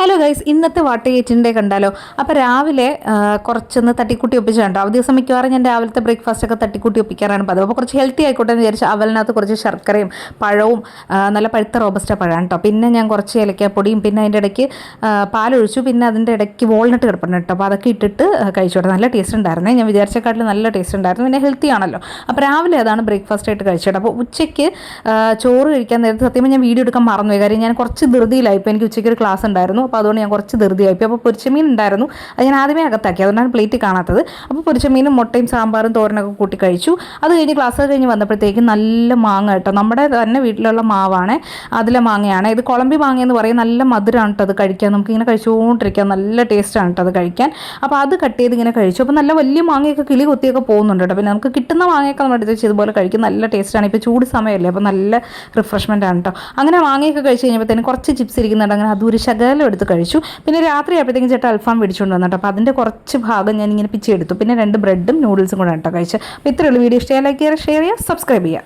Hello guys, ഇന്നത്തെ വാട്ടേറ്റിൻ്റെ കണ്ടാലോ. അപ്പോൾ രാവിലെ കുറച്ചൊന്ന് തട്ടിക്കൂട്ടി ഒപ്പിച്ചുണ്ടോ. അവധി ദിവസം മിക്കവാറും ഞാൻ രാവിലത്തെ ബ്രേക്ക്ഫാസ്റ്റൊക്കെ തട്ടിക്കൂട്ടി ഒപ്പിക്കാറാണ് പതിവ്. അപ്പോൾ കുറച്ച് ഹെൽത്തി ആയിക്കോട്ടെ എന്ന് വിചാരിച്ചു അവലിനകത്ത് കുറച്ച് ശർക്കരയും പഴവും നല്ല പഴുത്ത റോബസ്റ്റ പഴമാണ് കേട്ടോ. പിന്നെ ഞാൻ കുറച്ച് ഏലക്കാപ്പൊടിയും പിന്നെ അതിൻ്റെ ഇടയ്ക്ക് പാലൊഴിച്ചു. പിന്നെ അതിൻ്റെ ഇടയ്ക്ക് വാൾനട്ട് കിടപ്പുണ്ട് കേട്ടോ. അപ്പോൾ അതൊക്കെ ഇട്ടിട്ട് കഴിച്ചോട്ടെ. നല്ല ടേസ്റ്റ് ഉണ്ടായിരുന്നേ. ഞാൻ വിചാരിച്ചേക്കാട്ടിൽ നല്ല ടേസ്റ്റ് ഉണ്ടായിരുന്നു. പിന്നെ ഹെൽത്തി ആണല്ലോ. അപ്പോൾ രാവിലെ അതാണ് ബ്രേക്ക്ഫാസ്റ്റ് ആയിട്ട് കഴിച്ചോട്ടെ. അപ്പോൾ ഉച്ചയ്ക്ക് ചോറ് കഴിക്കാൻ നേരത്തെ സത്യം ഞാൻ വീഡിയോ എടുക്കാൻ മറന്നു. കാര്യം ഞാൻ കുറച്ച് ധൃതിയിലായി. ഇപ്പോൾ എനിക്ക് ഉച്ചയ്ക്ക് ഒരു ക്ലാസ് ഉണ്ടായിരുന്നു. അപ്പോൾ അതുകൊണ്ട് ഞാൻ കുറച്ച് ധൃതിയായിപ്പോയി. അപ്പോൾ പൊരിച്ചമീൻ ഉണ്ടായിരുന്നു. അത് ഞാൻ ആദ്യമേ അകത്താക്കി. അതുകൊണ്ടാണ് പ്ലേറ്റ് കാണാത്തത്. അപ്പോൾ പൊരിച്ചമീനും മുട്ടയും സാമ്പാറും തോരനൊക്കെ കൂട്ടി കഴിച്ചു. അത് കഴിഞ്ഞ് ക്ലാസ് കഴിഞ്ഞ് വന്നപ്പോഴത്തേക്കും നല്ല മാങ്ങ കേട്ടോ. നമ്മുടെ തന്നെ വീട്ടിലുള്ള മാവാണ്. അതിലെ മാങ്ങയാണ്. ഇത് കുളമ്പി മാങ്ങ എന്ന് പറയും. നല്ല മധുരമാണ് കേട്ടോ അത് കഴിക്കാൻ. നമുക്കിങ്ങനെ കഴിച്ചുകൊണ്ടിരിക്കാം. നല്ല ടേസ്റ്റാണ് കേട്ടോ അത് കഴിക്കാൻ. അപ്പോൾ അത് കട്ട് ചെയ്ത് ഇങ്ങനെ കഴിച്ചു. അപ്പോൾ നല്ല വലിയ മാങ്ങയൊക്കെ കിളി കൊത്തിയൊക്കെ പോകുന്നുണ്ട് കേട്ടോ. പിന്നെ നമുക്ക് കിട്ടുന്ന മാങ്ങയൊക്കെ നമ്മൾ എടുത്ത് ഇതുപോലെ കഴിക്കും. നല്ല ടേസ്റ്റാണ്. ഇപ്പോൾ ചൂട് സമയമല്ലേ. അപ്പോൾ നല്ല റിഫ്രഷ്മെൻ്റ് ആണ് കേട്ടോ. അങ്ങനെ മാങ്ങയൊക്കെ കഴിച്ച് കഴിഞ്ഞപ്പോഴത്തേനും കുറച്ച് ചിപ്സ് ഇരിക്കുന്നുണ്ട്. അങ്ങനെ അതൊരു ശകലം എടുത്ത് കഴിച്ചു. പിന്നെ രാത്രി ആയപ്പോഴത്തേക്കും ചേട്ടാ അൽഫാം മേടിച്ചുകൊണ്ട് വന്നിട്ടോ. അപ്പോൾ അതിൻ്റെ കുറച്ച് ഭാഗം ഞാൻ ഇങ്ങനെ പിച്ചെടുത്തു. പിന്നെ 2 ബ്രെഡും നൂഡിൽസും കൂടെ കേട്ടോ കഴിച്ചു. അപ്പോൾ ഇത്രയുള്ള വീഡിയോ ഇഷ്ടമായി ലൈക്ക് ചെയ്യുക, ഷെയർ ചെയ്യുക, സബ്സ്ക്രൈബ് ചെയ്യുക.